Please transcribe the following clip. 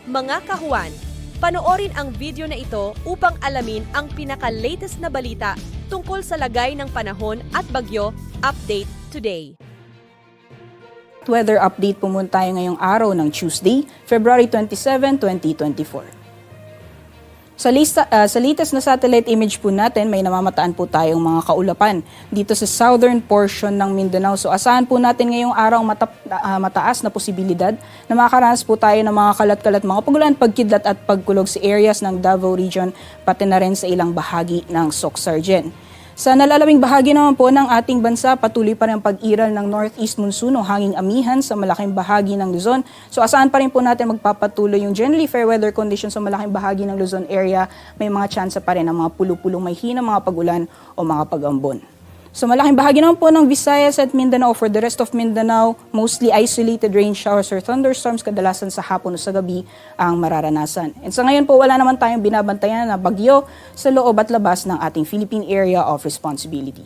Mga kahuan, panoorin ang video na ito upang alamin ang pinaka-latest na balita tungkol sa lagay ng panahon at bagyo. Update today. Weather update po muna tayo ngayong araw ng Tuesday, February 27, 2024. Sa latest na satellite image po natin, may namamataan po tayong mga kaulapan dito sa southern portion ng Mindanao. So asahan po natin ngayong araw mataas na posibilidad na makakaranas po tayo ng mga kalat-kalat, mga pagulan, pagkidlat at pagkulog sa areas ng Davao Region, pati na rin sa ilang bahagi ng Soc-Sargen. Sa nalalabing bahagi naman po ng ating bansa, patuloy pa rin ang pag-iral ng northeast monsoon o hanging amihan sa malaking bahagi ng Luzon. So asahan pa rin po natin magpapatuloy yung generally fair weather conditions sa malaking bahagi ng Luzon area. May mga tsansa pa rin ng mga pulo-pulong may hinang mga pagulan o mga pag-ambon. Sa malaking bahagi naman po ng Visayas at Mindanao, for the rest of Mindanao, mostly isolated rain showers or thunderstorms kadalasan sa hapon o sa gabi ang mararanasan. And sa ngayon po, wala naman tayong binabantayan na bagyo sa loob at labas ng ating Philippine Area of Responsibility.